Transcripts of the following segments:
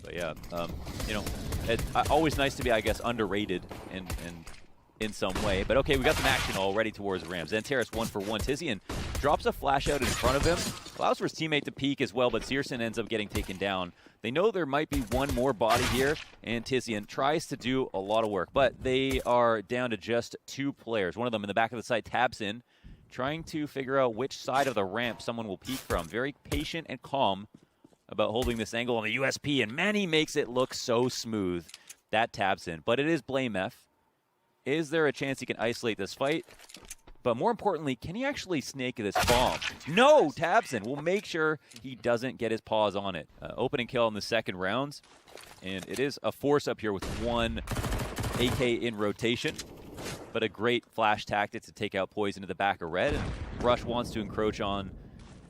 But yeah, you know, always nice to be, I guess, underrated and in some way. But okay, we got some action already towards Rams. Zanteris 1-for-1. Tizian drops a flash out in front of him, allows for his teammate to peek as well, but Searson ends up getting taken down. They know there might be one more body here, and Tizian tries to do a lot of work, but they are down to just 2 players. One of them in the back of the site tabs in, trying to figure out which side of the ramp someone will peek from. Very patient and calm about holding this angle on the USP, and Manny makes it look so smooth. That tabs in, but it is Blame F. Is there a chance he can isolate this fight? But more importantly, can he actually snake this bomb? No, Tabson will make sure he doesn't get his paws on it. Opening kill in the second round. And it is a force up here with 1 AK in rotation. But a great flash tactic to take out Poison to the back of red. And Rush wants to encroach on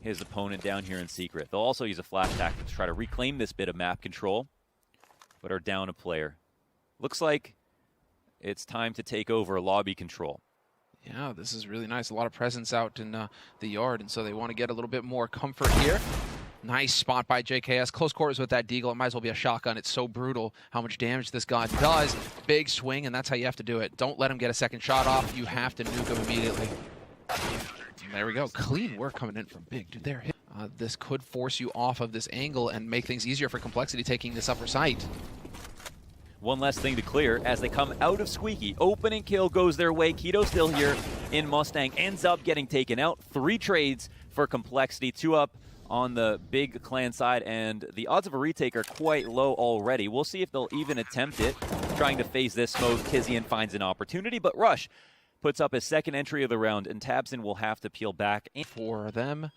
his opponent down here in secret. They'll also use a flash tactic to try to reclaim this bit of map control. But are down a player. Looks like it's time to take over lobby control. Yeah, this is really nice. A lot of presence out in the yard, and so they want to get a little bit more comfort here. Nice spot by JKS. Close quarters with that deagle. It might as well be a shotgun. It's so brutal how much damage this guy does. Big swing, and that's how you have to do it. Don't let him get a second shot off. You have to nuke him immediately. There we go. Clean work coming in from Big. Dude, they're hit. This could force you off of this angle and make things easier for Complexity taking this upper site. One less thing to clear as they come out of Squeaky. Opening kill goes their way. Keto still here in Mustang. Ends up getting taken out. 3 trades for Complexity. 2 up on the Big Clan side. And the odds of a retake are quite low already. We'll see if they'll even attempt it. Trying to phase this smoke. Tizian finds an opportunity. But Rush puts up his second entry of the round. And Tabson will have to peel back. For them.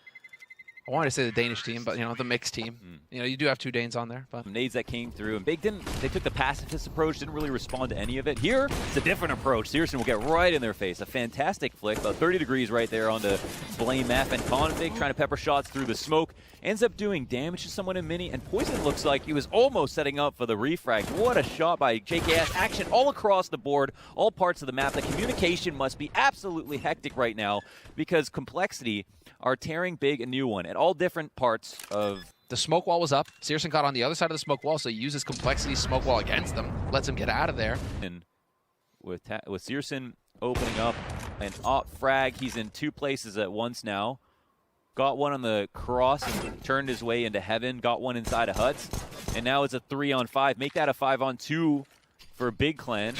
I wanted to say the Danish team, but, you know, the mixed team. You know, you do have 2 Danes on there. But nades that came through, and Big they took the pacifist approach, didn't really respond to any of it. Here, it's a different approach. Searson will get right in their face. A fantastic flick, about 30 degrees right there onto Blame F, and Config trying to pepper shots through the smoke. Ends up doing damage to someone in mini, and Poison looks like he was almost setting up for the refrag. What a shot by JKS. Action all across the board, all parts of the map. The communication must be absolutely hectic right now because Complexity are tearing Big a new one at all different parts of... The smoke wall was up. Searson got on the other side of the smoke wall, so he uses Complexity smoke wall against them. Lets him get out of there. And with Searson opening up an op frag, he's in 2 places at once now. Got one on the cross and turned his way into heaven. Got one inside of huts. And now it's a 3-on-5. Make that a 5-on-2 for Big Clan.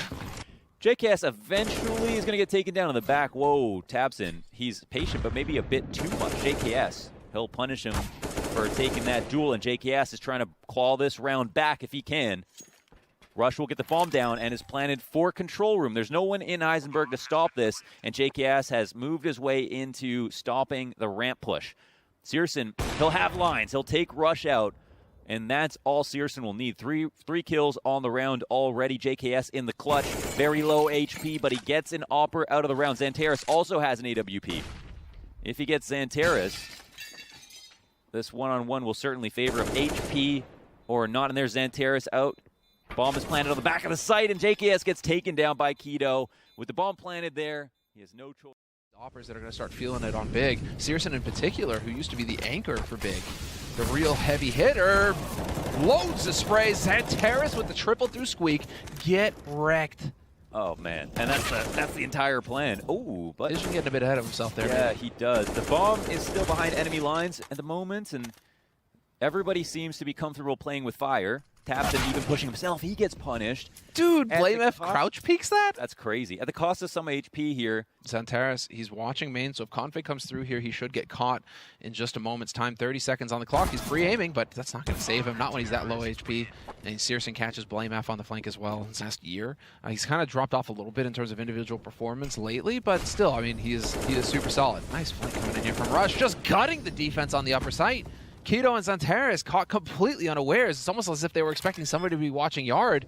JKS eventually is going to get taken down in the back. Whoa, Tabson. He's patient, but maybe a bit too much. JKS, he'll punish him for taking that duel, and JKS is trying to claw this round back if he can. Rush will get the bomb down and is planted for control room. There's no one in Eisenberg to stop this, and JKS has moved his way into stopping the ramp push. Searson, he'll have lines. He'll take Rush out, and that's all Searson will need. Three kills on the round already. JKS in the clutch. Very low HP, but he gets an Opper out of the round. Zanteris also has an AWP. If he gets Zanteris, this one-on-one will certainly favor him. HP or not, and there's Zanteris out. Bomb is planted on the back of the site, and JKS gets taken down by Keto. With the bomb planted there, he has no choice. Oppers that are going to start feeling it on Big. Searson in particular, who used to be the anchor for Big. The real heavy hitter. Loads of sprays. Zanteris with the triple through squeak. Get wrecked. Oh, man. And that's the entire plan. Oh, but Vision getting a bit ahead of himself there. Yeah, man. He does. The bomb is still behind enemy lines at the moment, and everybody seems to be comfortable playing with fire. Tabson even pushing himself. He gets punished. Dude, Blame F crouch peeks that? That's crazy. At the cost of some HP here. Zanteris, he's watching main, so if Config comes through here, he should get caught in just a moment's time. 30 seconds on the clock. He's pre-aiming, but that's not going to save him. Not when he's that low HP. And Searson catches Blame F on the flank as well this last year. He's kind of dropped off a little bit in terms of individual performance lately, but still, I mean, he is super solid. Nice flank coming in here from Rush, just gutting the defense on the upper site. Keto and Zanteris caught completely unawares. It's almost as if they were expecting somebody to be watching yard.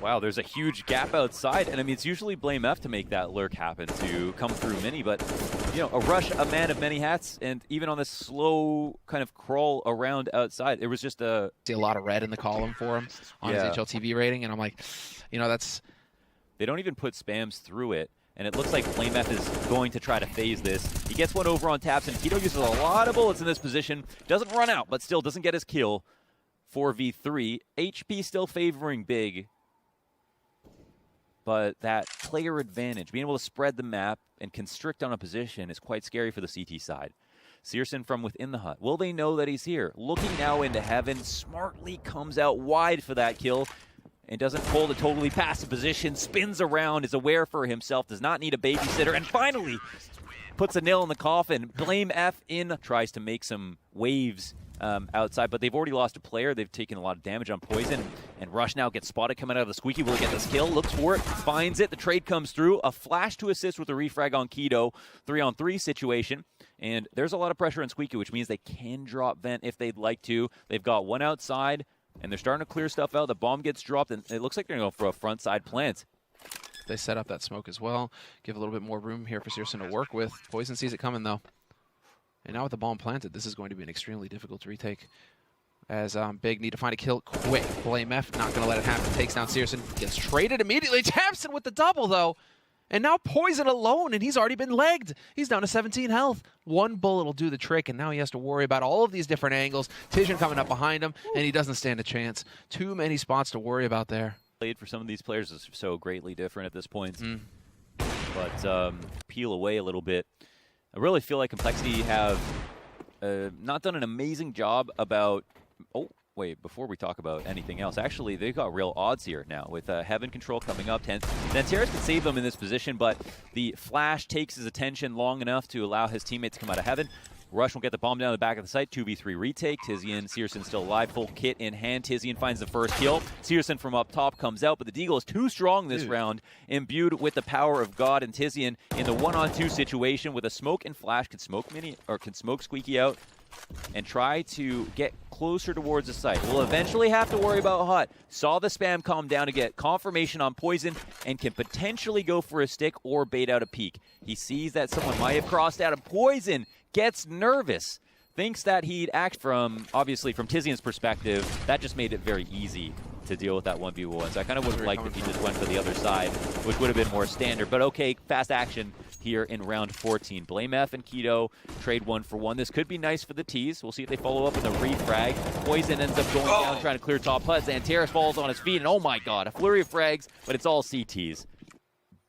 Wow, there's a huge gap outside, and I mean, it's usually Blame F to make that lurk happen, to come through mini, but, you know, a Rush, a man of many hats, and even on this slow kind of crawl around outside, it was just a... See a lot of red in the column for him on his HLTV rating, and I'm like, you know, that's... They don't even put spams through it. And it looks like Blame F is going to try to phase this. He gets one over on Tabson. Keto uses a lot of bullets in this position. Doesn't run out, but still doesn't get his kill. 4v3. HP still favoring Big, but that player advantage, being able to spread the map and constrict on a position, is quite scary for the CT side. Searson from within the hut. Will they know that he's here? Looking now into heaven, smartly comes out wide for that kill and doesn't hold a totally passive position, spins around, is aware for himself, does not need a babysitter, and finally puts a nail in the coffin. Blame F in, tries to make some waves outside, but they've already lost a player. They've taken a lot of damage on Poison, and Rush now gets spotted coming out of the Squeaky. Will he get this kill? Looks for it, finds it. The trade comes through. A flash to assist with the refrag on Keto. 3-on-3 situation, and there's a lot of pressure on Squeaky, which means they can drop vent if they'd like to. They've got one outside, and they're starting to clear stuff out. The bomb gets dropped, and it looks like they're going to go for a front side plant. They set up that smoke as well. Give a little bit more room here for Searson to work with. Poison sees it coming, though. And now with the bomb planted, this is going to be an extremely difficult retake. As Big need to find a kill quick. Blame F, not going to let it happen. Takes down Searson. Gets traded immediately. Tapson with the double, though. And now Poison alone, and he's already been legged. He's down to 17 health. One bullet will do the trick, and now he has to worry about all of these different angles. Tizian coming up behind him, and he doesn't stand a chance. Too many spots to worry about there. Played for some of these players is so greatly different at this point. But peel away a little bit. I really feel like Complexity have not done an amazing job about... Oh, wait, before we talk about anything else, actually, they've got real odds here now with Heaven control coming up. Xanteris can save them in this position, but the flash takes his attention long enough to allow his teammate to come out of Heaven. Rush will get the bomb down the back of the site. 2v3 retake. Tizian, Searson still alive. Full kit in hand. Tizian finds the first kill. Searson from up top comes out, but the Deagle is too strong this round. Imbued with the power of God, and Tizian in the 1-on-2 situation with a smoke and flash can smoke Squeaky out and try to get closer towards the site. We'll eventually have to worry about Hut. Saw the spam calm down to get confirmation on Poison and can potentially go for a stick or bait out a peek. He sees that someone might have crossed out, and Poison gets nervous. Thinks that he'd act obviously from Tizian's perspective, that just made it very easy to deal with that 1v1. So I kind of would have liked if he just went for the other side, which would have been more standard. But okay, fast action here in round 14. Blame F and Keto trade 1-for-1. This could be nice for the T's. We'll see if they follow up with a refrag. Poison ends up going down, trying to clear top hut. Xanteris falls on his feet, and oh my god, a flurry of frags, but it's all CTs.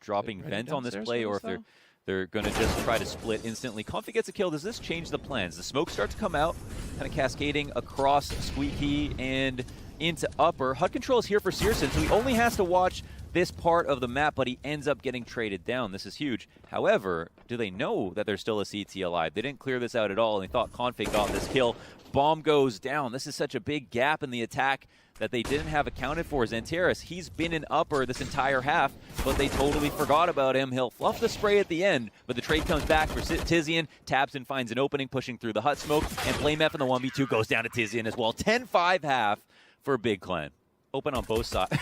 Dropping vent on this play, or if they're going to just try to split instantly. Comfy gets a kill. Does this change the plans? The smoke starts to come out, kind of cascading across Squeaky and into upper. HUD control is here for Searson, so he only has to watch this part of the map, but he ends up getting traded down. This is huge. However, do they know that there's still a CT alive? They didn't clear this out at all, and they thought Config got this kill. Bomb goes down. This is such a big gap in the attack that they didn't have accounted for. Xanteris, he's been in upper this entire half, but they totally forgot about him. He'll fluff the spray at the end, but the trade comes back for Tizian. Tabson finds an opening, pushing through the hut smoke, and Blame F in the 1v2 goes down to Tizian as well. 10-5 half for Big Clan. Open on both sides.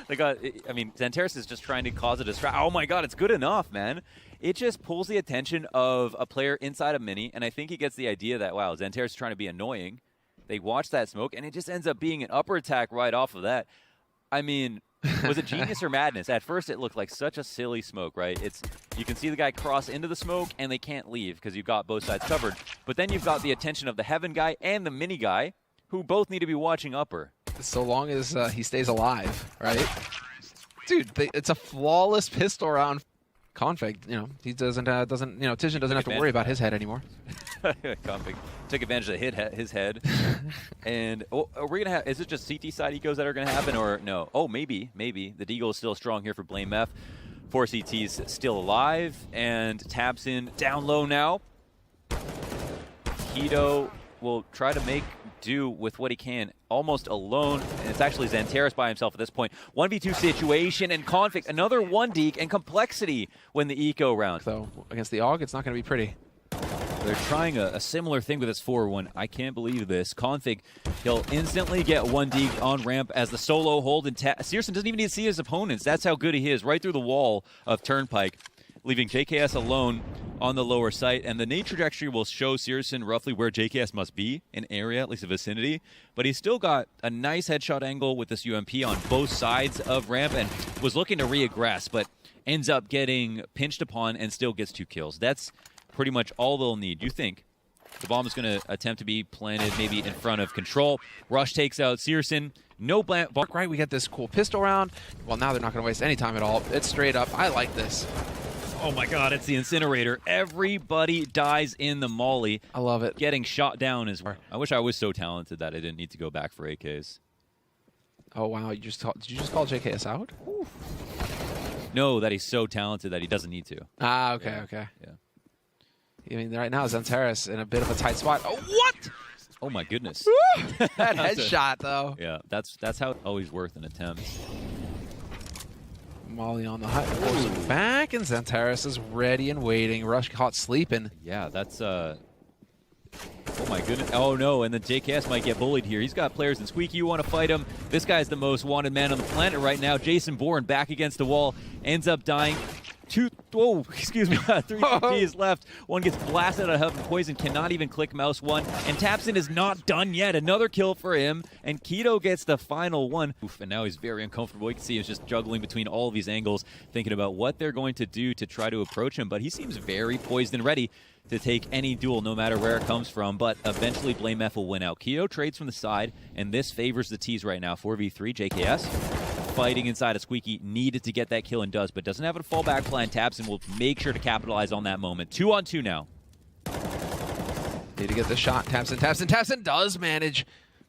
Xanteris is just trying to cause a distraction. Oh my god, it's good enough, man. It just pulls the attention of a player inside a mini, and I think he gets the idea that, wow, Xanteris is trying to be annoying. They watch that smoke, and it just ends up being an upper attack right off of that. I mean, was it genius or madness? At first, it looked like such a silly smoke, right? You can see the guy cross into the smoke, and they can't leave because you've got both sides covered. But then you've got the attention of the Heaven guy and the mini guy, who both need to be watching upper. So long as he stays alive, right? Dude, it's a flawless pistol round. Config, he Tizian doesn't have to worry about his head anymore. Config took advantage of his head. And are we gonna have? Is it just CT side ecos that are gonna happen, or no? Oh, maybe. The Deagle is still strong here for Blame F. 4 CTs still alive, and Tabson down low now. Keto will try to make do with what he can, almost alone, and it's actually Xanteris by himself at this point. 1v2 situation, and Config, another 1-deke, and Complexity win the eco round. So against the AUG, it's not going to be pretty. They're trying a similar thing with this 4-1. I can't believe this. Config, he'll instantly get 1-deke on ramp as the solo hold, and Searson doesn't even need to see his opponents. That's how good he is, right through the wall of Turnpike, leaving JKS alone on the lower site, and the nade trajectory will show Searson roughly where JKS must be, an area, at least a vicinity, but he's still got a nice headshot angle with this UMP on both sides of ramp, and was looking to re-aggress, but ends up getting pinched upon and still gets 2 kills. That's pretty much all they'll need. You think The bomb is going to attempt to be planted maybe in front of Control. Rush takes out Searson. No blank. Right, we get this cool pistol round. Well, now they're not going to waste any time at all. It's straight up. I like this. Oh my god, it's the incinerator. Everybody dies in the molly. I love it. Getting shot down is... I wish I was so talented that I didn't need to go back for AKs. Oh, wow. Did you just call JKS out? Ooh. No, that he's so talented that he doesn't need to. Ah, okay, Yeah. okay. Yeah. I mean, right now, Xantares in a bit of a tight spot. Oh, what? Oh my goodness. That headshot, though. Yeah, that's how it's always worth an attempt. Molly on the hut. Force him back, and Xantares is ready and waiting. Rush caught sleeping. Yeah, that's oh my goodness. Oh no, and then JKS might get bullied here. He's got players in Squeaky. You want to fight him. This guy's the most wanted man on the planet right now. Jason Bourne back against the wall. Ends up dying. 3 GPs left. One gets blasted out of heaven. Poison cannot even click mouse one. And Tapson is not done yet. Another kill for him. And Keto gets the final one. Oof, and now he's very uncomfortable. You can see he's just juggling between all of these angles, thinking about what they're going to do to try to approach him. But he seems very poised and ready to take any duel, no matter where it comes from. But eventually, Blame F will win out. Keto trades from the side, and this favors the T's right now. 4v3, JKS. Fighting inside of Squeaky, needed to get that kill and does, but doesn't have a fallback plan. Tapson will make sure to capitalize on that moment. 2-on-2 now. Need to get the shot. Tapson does manage.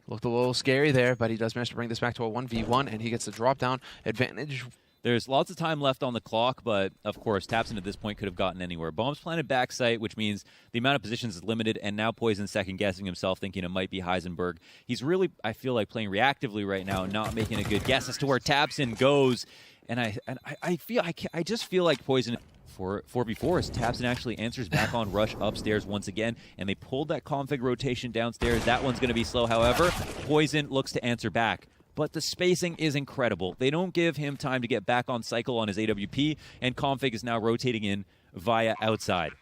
Looked a little scary there, but he does manage to bring this back to a 1v1, and he gets the drop down advantage. There's lots of time left on the clock, but of course, Tapson at this point could have gotten anywhere. Bombs planted backside, which means the amount of positions is limited, and now Poison second-guessing himself, thinking it might be Heisenberg. He's really, I feel like, playing reactively right now, not making a good guess as to where Tapson goes. And I just feel like Poison... For 4v4 as Tapson actually answers back on Rush upstairs once again, and they pulled that config rotation downstairs. That one's going to be slow, however. Poison looks to answer back. But the spacing is incredible. They don't give him time to get back on cycle on his AWP, and config is now rotating in via outside.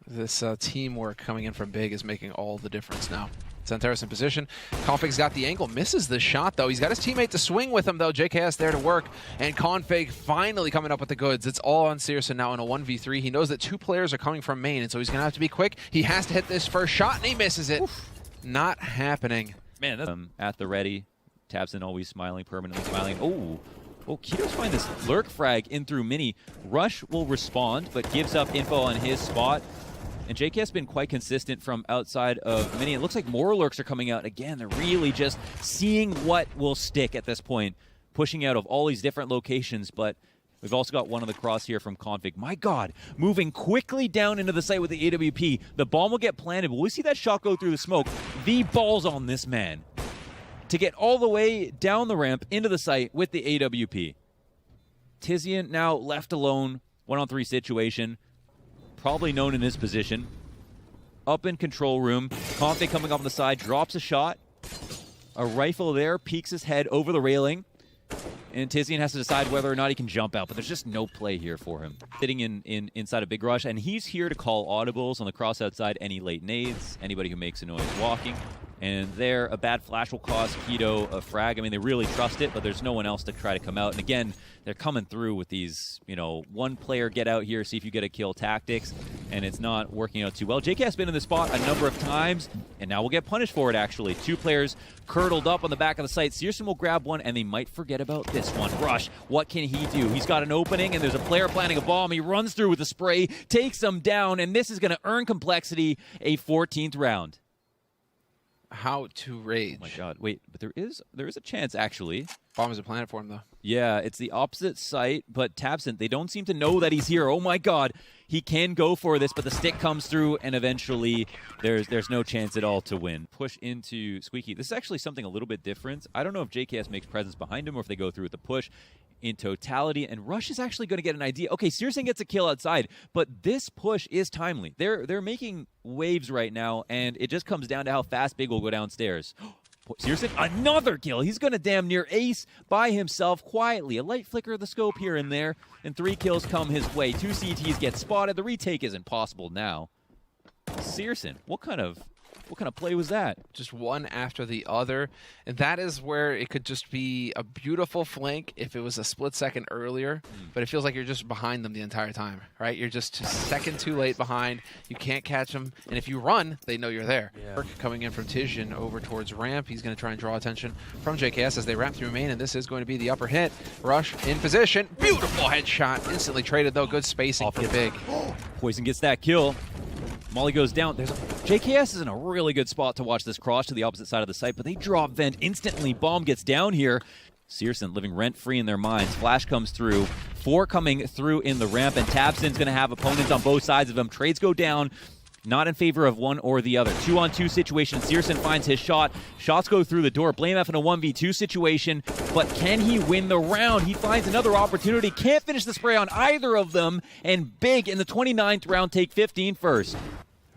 This teamwork coming in from Big is making all the difference now. Xantares in position. Config's got the angle. Misses the shot, though. He's got his teammate to swing with him, though. JKS there to work. And Config finally coming up with the goods. It's all on Searson now in a 1v3. He knows that 2 players are coming from main, and so he's going to have to be quick. He has to hit this first shot, and he misses it. Oof. Not happening. Man, that's at the ready. Tapson always smiling, permanently smiling. Oh, Keto's find this lurk frag in through Mini. Rush will respond, but gives up info on his spot. And JK has been quite consistent from outside of Mini. It looks like more lurks are coming out. Again, they're really just seeing what will stick at this point. Pushing out of all these different locations, but we've also got one on the cross here from Config. My God, moving quickly down into the site with the AWP. The bomb will get planted. Will we see that shot go through the smoke? The ball's on this man to get all the way down the ramp into the site with the AWP. Tizian now left alone, 1-on-3 situation. Probably known in his position. Up in control room. Config coming up on the side, drops a shot. A rifle there, peeks his head over the railing. And Tizian has to decide whether or not he can jump out, but there's just no play here for him. Sitting inside a Big Rush, and he's here to call audibles on the cross outside, any late nades, anybody who makes a noise walking. And there, a bad flash will cost Keto a frag. I mean, they really trust it, but there's no one else to try to come out. And again, they're coming through with these, one player get out here, see if you get a kill tactics, and it's not working out too well. JK has been in the spot a number of times, and now we'll get punished for it, actually. 2 players curdled up on the back of the site. Searson will grab one, and they might forget about this one. Rush, what can he do? He's got an opening, and there's a player planting a bomb. He runs through with a spray, takes them down, and this is going to earn Complexity a 14th round. How to rage. Oh my God! Wait, but there is a chance actually. Bomb is a planet for him though. Yeah, it's the opposite site, but Tapson, they don't seem to know that he's here. Oh my God, he can go for this, but the stick comes through, and eventually there's no chance at all to win. Push into Squeaky. This is actually something a little bit different. I don't know if JKS makes presence behind him or if they go through with the push in totality, and Rush is actually going to get an idea. Okay, Searson gets a kill outside, but this push is timely. They're making waves right now, and it just comes down to how fast Big will go downstairs. Searson, another kill. He's going to damn near ace by himself quietly. A light flicker of the scope here and there, and 3 kills come his way. 2 CTs get spotted. The retake isn't possible now. Searson, what kind of What kind of play was that? Just one after the other. And that is where it could just be a beautiful flank if it was a split second earlier. But it feels like you're just behind them the entire time, right? You're just a second too late behind. You can't catch them. And if you run, they know you're there. Yeah. Coming in from Tizian over towards ramp. He's going to try and draw attention from JKS as they ramp through main. And this is going to be the upper hit. Rush in position. Beautiful headshot. Instantly traded, though. Good spacing for Big. Poison gets that kill. Molly goes down. JKS is in a really good spot to watch this cross to the opposite side of the site, but they drop vent instantly. Bomb gets down here. Searson living rent-free in their minds. Flash comes through. 4 coming through in the ramp, and tabseN's going to have opponents on both sides of him. Trades go down. Not in favor of one or the other. 2-on-2 situation. Searson finds his shot. Shots go through the door. BlameF in a 1v2 situation. But can he win the round? He finds another opportunity. Can't finish the spray on either of them. And Big in the 29th round take 15 first.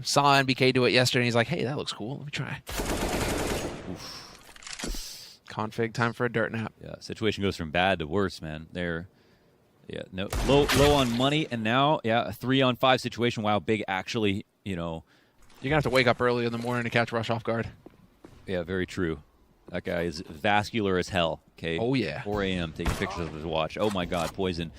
Saw NBK do it yesterday. And he's like, hey, that looks cool. Let me try. Oof. Config, time for a dirt nap. Yeah, situation goes from bad to worse, man. No low on money. And now, a 3-on-5 situation. Wow, Big actually... You're going to have to wake up early in the morning to catch Rush off guard. Yeah, very true. That guy is vascular as hell, okay? Oh, yeah. 4 a.m. taking pictures of his watch. Oh, my God, Poison.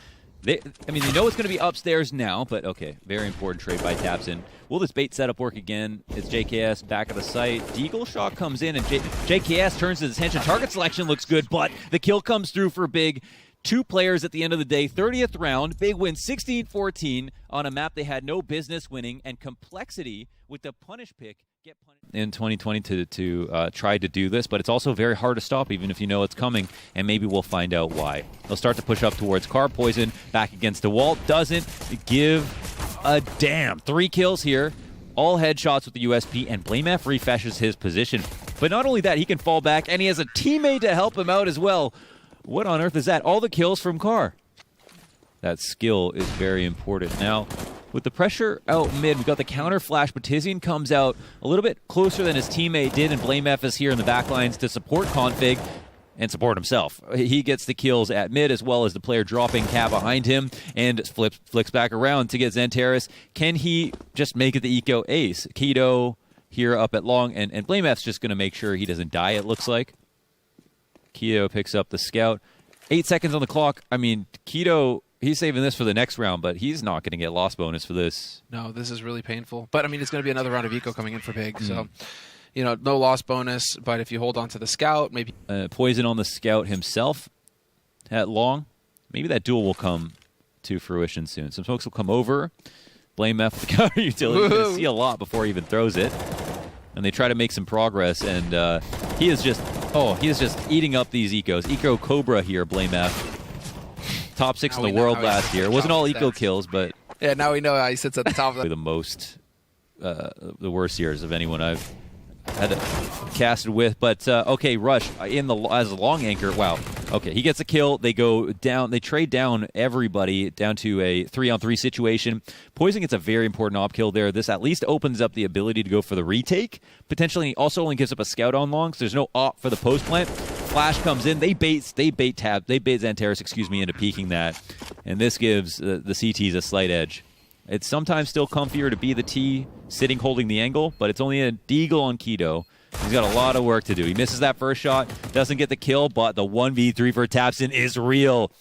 They know it's going to be upstairs now, but okay. Very important trade by tabseN. Will this bait setup work again? It's JKS back at the site. Deagle shot comes in, and JKS turns his attention. Target selection looks good, but the kill comes through for Big. 2 players at the end of the day, 30th round. Big win 16-14 on a map they had no business winning, and Complexity with the punish pick get punished in 2020 to try to do this, but it's also very hard to stop even if you know it's coming, and maybe we'll find out why. They'll start to push up towards Car. Poison back against the wall. Doesn't give a damn. 3 kills here. All headshots with the USP, and BlameF refreshes his position. But not only that, he can fall back, and he has a teammate to help him out as well. What on earth is that? All the kills from Car. That skill is very important. Now, with the pressure out mid, we've got the counter flash, but Tizian comes out a little bit closer than his teammate did, and BlameF is here in the backlines to support Config and support himself. He gets the kills at mid, as well as the player dropping Cat behind him, and flicks back around to get Xantares. Can he just make it the eco ace? Keto here up at long, and BlameF's just going to make sure he doesn't die, it looks like. Keto picks up the scout. 8 seconds on the clock. I mean, Keto, he's saving this for the next round, but he's not going to get loss bonus for this. No, this is really painful. But, I mean, it's going to be another round of eco coming in for Big. So, no loss bonus, but if you hold on to the scout, maybe... Poison on the scout himself at long. Maybe that duel will come to fruition soon. Some folks will come over. BlameF with the counter utility. You're going to see a lot before he even throws it. And they try to make some progress, and he is just eating up these ecos. Eco Cobra here, BlameF. Top 6 in the world last year. It wasn't all eco kills, but... Yeah, now we know how he sits at the top of the worst years of anyone I've had casted with. But, okay, Rush as a long anchor. Wow. Okay, he gets a kill. They go down. They trade down everybody down to a 3-on-3 situation. Poison gets a very important op kill there. This at least opens up the ability to go for the retake. Potentially also only gives up a scout on long, so there's no op for the post plant. Flash comes in. They bait Xantares, into peeking that. And this gives the CTs a slight edge. It's sometimes still comfier to be the T sitting holding the angle, but it's only a deagle on Keto. He's got a lot of work to do. He misses that first shot, doesn't get the kill, but the 1v3 for tabseN is real.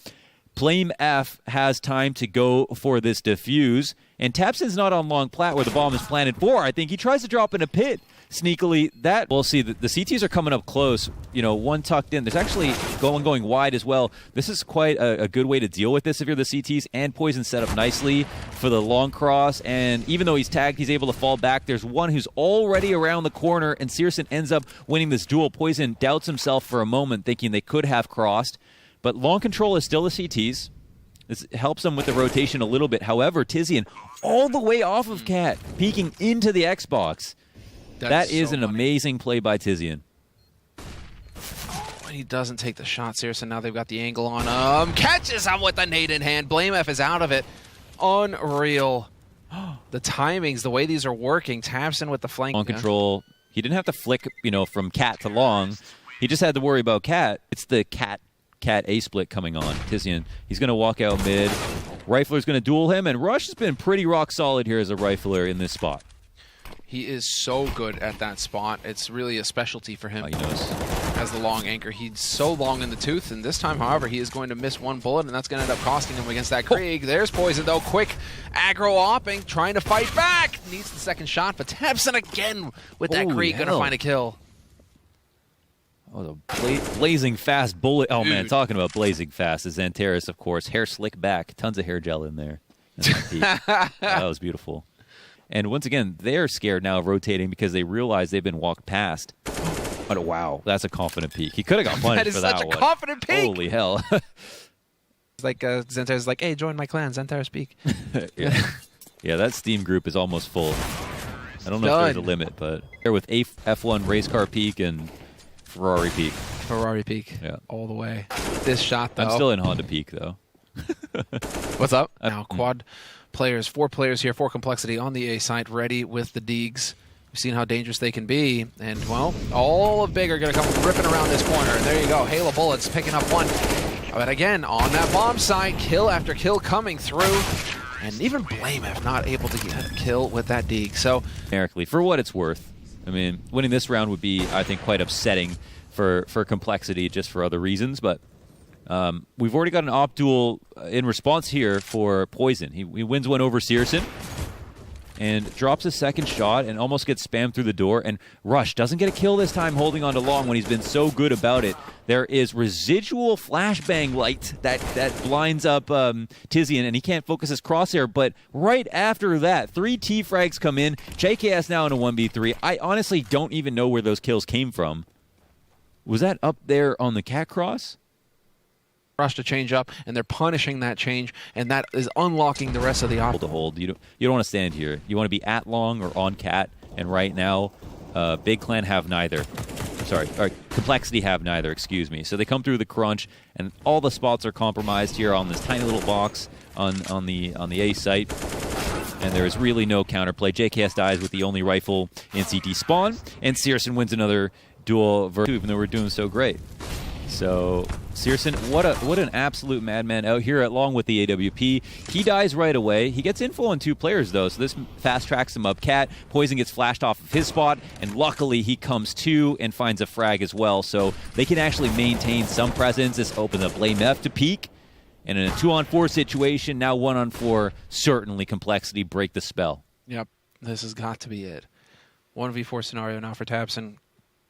BlameF has time to go for this defuse, and tabseN's not on long plat where the bomb is planted for. I think he tries to drop in a pit sneakily. We'll see. The CTs are coming up close. One tucked in. There's actually going wide as well. This is quite a good way to deal with this if you're the CTs, and Poison set up nicely for the long cross, and even though he's tagged, he's able to fall back. There's one who's already around the corner, and Searson ends up winning this duel. Poison doubts himself for a moment, thinking they could have crossed, but long control is still the CTs. This helps them with the rotation a little bit. However, Tizian all the way off of Cat, peeking into the Xbox. That is an amazing play by Tizian. When he doesn't take the shot, Searson, now they've got the angle on him. Catches him with the nade in hand. BlameF is out of it. Unreal. The timings, the way these are working. tabseN with the flank. On control. He didn't have to flick, from Cat to long. He just had to worry about Cat. It's the Cat A-split coming on. Tizian, he's going to walk out mid. Rifler's going to duel him, and Rush has been pretty rock solid here as a rifler in this spot. He is so good at that spot. It's really a specialty for him. He knows. As the long anchor. He's so long in the tooth, and this time, however, he is going to miss one bullet, and that's going to end up costing him against that Krieg. There's Poison, though. Quick aggro-opping, trying to fight back. Needs the second shot, but tabseN again with that Krieg, going to find a kill. Oh, the blazing fast bullet. Oh, man, talking about blazing fast is Xantares, of course. Hair slick back. Tons of hair gel in there. That was beautiful. And once again, they're scared now of rotating because they realize they've been walked past. Oh, wow. That's a confident peek. He could have got punished for that one. That is such a confident peek. Holy hell. It's like Xantares is like, hey, join my clan, Xantares peek. Yeah, that Steam group is almost full. I don't know if there's a limit, but they're with F1 race car peak and Ferrari peak. Ferrari peak. Yeah. All the way. This shot, though. I'm still in Honda peak, though. What's up? Now, quad players, 4 players here, 4 complexity on the A site, ready with the Deegs. We've seen how dangerous they can be, and, well, all of Big are going to come ripping around this corner. And there you go, hail of bullets picking up one. But again, on that bomb site, kill after kill coming through, and even BlameF not able to get a kill with that Deeg. So, numerically, for what it's worth, I mean, winning this round would be, I think, quite upsetting for complexity, just for other reasons, but we've already got an op duel in response here for Poison. He wins one over CSGO and drops a second shot and almost gets spammed through the door. And Rush doesn't get a kill this time holding on to long when he's been so good about it. There is residual flashbang light that blinds up Tizian, and he can't focus his crosshair. But right after that, 3 T-frags come in. JKS now in a 1v3. I honestly don't even know where those kills came from. Was that up there on the cat cross? Rush to change up, and they're punishing that change, and that is unlocking the rest of the op. To hold. You don't want to stand here. You want to be at long or on cat, and right now, Big Clan have neither. Sorry, or Complexity have neither, excuse me. So they come through the crunch, and all the spots are compromised here on this tiny little box on the A site. And there is really no counterplay. JKS dies with the only rifle in CT spawn, and CSGO wins another duel, even though we're doing so great. So CSGO, what an absolute madman out here along with the AWP. He dies right away. He gets info on 2 players, though, so this fast tracks him up. Cat, Poison gets flashed off of his spot, and luckily he comes to and finds a frag as well. So they can actually maintain some presence. This opens up BlameF to peek. And in a 2-on-4 situation, now 1-on-4, certainly Complexity break the spell. Yep, this has got to be it. 1v4 scenario now for tabseN,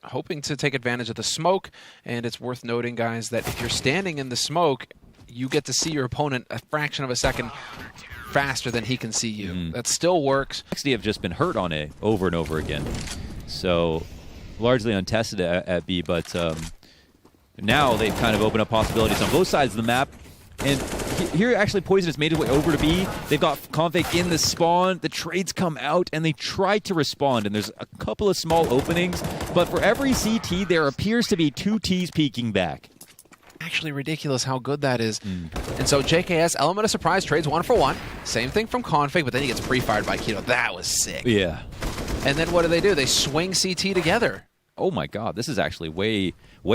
hoping to take advantage of the smoke, and it's worth noting, guys, that if you're standing in the smoke, you get to see your opponent a fraction of a second faster than he can see you. That still works. Complexity have just been hurt on A over and over again, so largely untested at B, but now they've kind of opened up possibilities on both sides of the map. And here, actually, Poison has made his way over to B. They've got Config in the spawn. The trades come out, and they try to respond. And there's a couple of small openings. But for every CT, there appears to be 2 Ts peeking back. Actually ridiculous how good that is. And so JKS, element of surprise, trades 1 for 1. Same thing from Config, but then he gets pre-fired by Keto. That was sick. Yeah. And then what do? They swing CT together. Oh, my God. This is actually way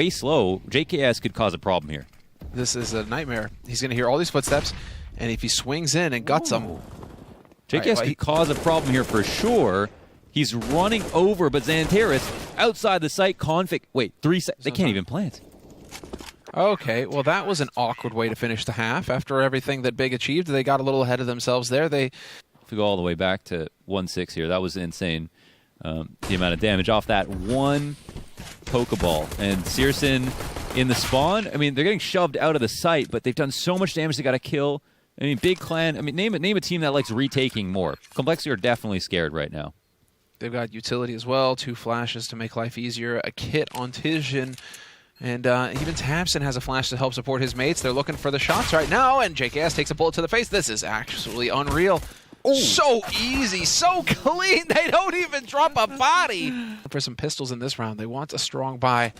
slow. JKS could cause a problem here. This is a nightmare. He's going to hear all these footsteps, and if he swings in and guts them... JKS could cause a problem here for sure. He's running over, but Xantares, outside the site, Config... Wait, 3 seconds. They can't even plant. Okay, well, that was an awkward way to finish the half. After everything that Big achieved, they got a little ahead of themselves there. If we go all the way back to 1-6 here, that was insane. The amount of damage off that one Pokeball. And CSGO in the spawn, I mean, they're getting shoved out of the site, but they've done so much damage they got to kill. I mean, Big Clan, I mean, name a team that likes retaking more. Complexity are definitely scared right now. They've got utility as well, 2 flashes to make life easier, a kit on Tizian, and even tabseN has a flash to help support his mates. They're looking for the shots right now, and JKS takes a bullet to the face. This is absolutely unreal. Ooh. So easy, so clean, they don't even drop a body. For some pistols in this round, they want a strong buy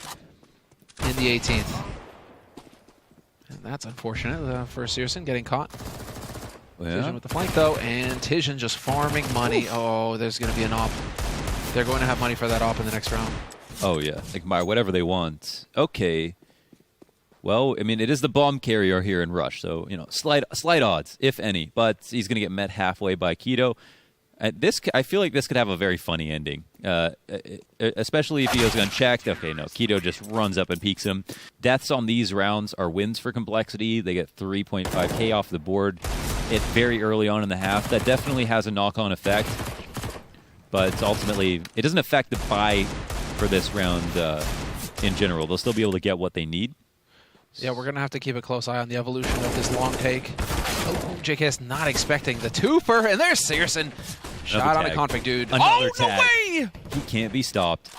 in the 18th. And that's unfortunate for CSGO getting caught. Yeah. Tizian with the flank, though, and Tizian just farming money. Oof. Oh, there's going to be an op. They're going to have money for that op in the next round. Oh, yeah. They can buy whatever they want. Okay. Well, I mean, it is the bomb carrier here in Rush, so, you know, slight odds, if any. But he's going to get met halfway by Keto. I feel like this could have a very funny ending, especially if he goes unchecked. Okay, no, Keto just runs up and peeks him. Deaths on these rounds are wins for Complexity. They get 3.5k off the board very early on in the half. That definitely has a knock-on effect, but ultimately it doesn't affect the buy for this round in general. They'll still be able to get what they need. Yeah, we're going to have to keep a close eye on the evolution of this long take. Oh, JKS not expecting the twofer, and there's Searson. Shot on a config, dude. Another no tag. way! He can't be stopped.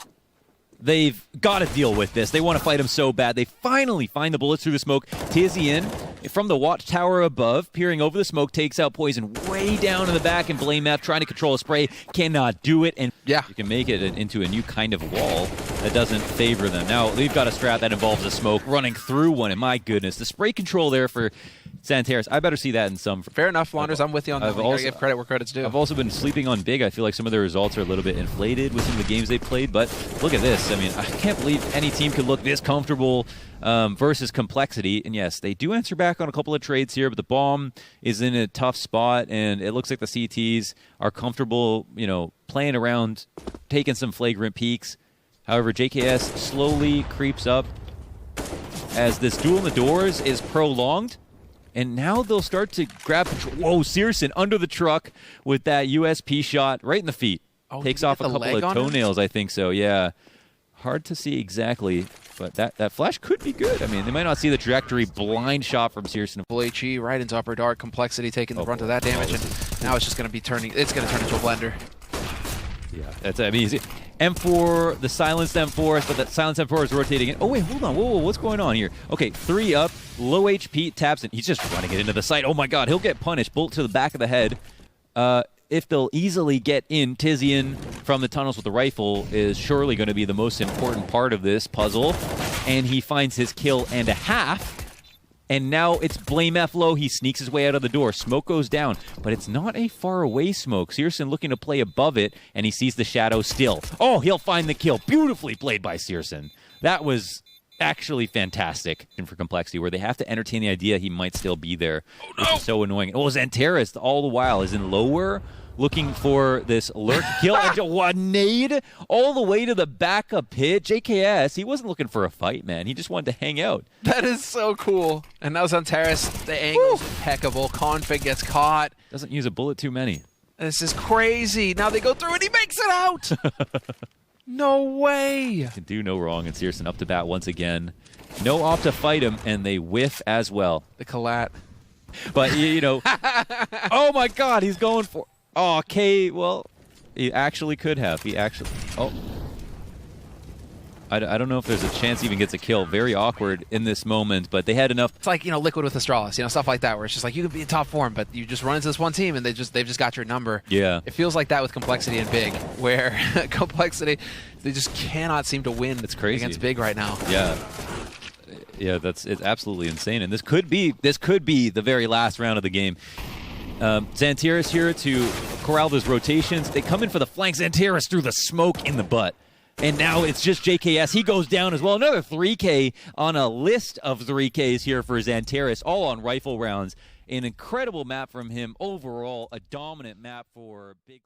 They've got to deal with this. They want to fight him so bad. They finally find the bullets through the smoke. Tizian, from the watchtower above, peering over the smoke, takes out Poison way down in the back, and BlameF trying to control a spray, cannot do it. And yeah, you can make it into a new kind of wall that doesn't favor them. Now, they've got a strat that involves a smoke running through one, and my goodness, the spray control there for Santeris. I better see that in some. Fair enough, Launders. I'm with you on that. You gotta give credit where credit's due. I've also been sleeping on Big. I feel like some of their results are a little bit inflated with some of the games they played, but look at this. I mean, I can't believe any team could look this comfortable versus Complexity. And yes, they do answer back on a couple of trades here, but the bomb is in a tough spot, and it looks like the CTs are comfortable, you know, playing around, taking some flagrant peeks. However, JKS slowly creeps up as this duel in the doors is prolonged. And now they'll start to grab control. Whoa, Searson under the truck with that USP shot right in the feet. Oh, takes off a couple of toenails, I think so, yeah. Hard to see exactly, but that flash could be good. I mean, they might not see the trajectory. Blind shot from Searson. Full HE right into upper dark. Complexity taking the brunt of that damage, and now it's just going to be turning. It's going to turn into a blender. Yeah, that's, I mean, M4, the silenced M4, but that silenced M4 is rotating in. Oh, wait, hold on. Whoa, what's going on here? Okay, 3 up, low HP, taps, and he's just running it into the site. Oh, my God, he'll get punished. Bullet to the back of the head. If they'll easily get in, Tizian from the tunnels with the rifle is surely going to be the most important part of this puzzle. And he finds his kill and a half. And now it's BlameF low. He sneaks his way out of the door. Smoke goes down, but it's not a far away smoke. Searson looking to play above it, and he sees the shadow still. Oh, he'll find the kill. Beautifully played by Searson. That was actually fantastic for Complexity, where they have to entertain the idea he might still be there. Oh, no. Which is so annoying. Oh, Xanteris all the while is in lower, looking for this lurk kill. And one nade all the way to the backup pit. JKS, he wasn't looking for a fight, man. He just wanted to hang out. That is so cool. And now Xanteris, the angle's impeccable. Config gets caught. Doesn't use a bullet too many. This is crazy. Now they go through and he makes it out. No way. Can do no wrong, and Searson up to bat once again. No op to fight him, and they whiff as well. The collat. But, you know, oh my God, he's going for... Oh, K, well, he actually could have. He actually... Oh. I don't know if there's a chance he even gets a kill. Very awkward in this moment, but they had enough... It's like, you know, Liquid with Astralis, you know, stuff like that, where it's just like, you could be in top form, but you just run into this one team, and they've just got your number. Yeah. It feels like that with Complexity and Big, where Complexity, they just cannot seem to win against Big right now. Yeah. Yeah, it's absolutely insane, and this could be the very last round of the game. Xanteris here to corral those rotations. They come in for the flank. Xanteris threw the smoke in the butt. And now it's just JKS. He goes down as well. Another 3K on a list of 3Ks here for Xanteris, all on rifle rounds. An incredible map from him. Overall, a dominant map for Big.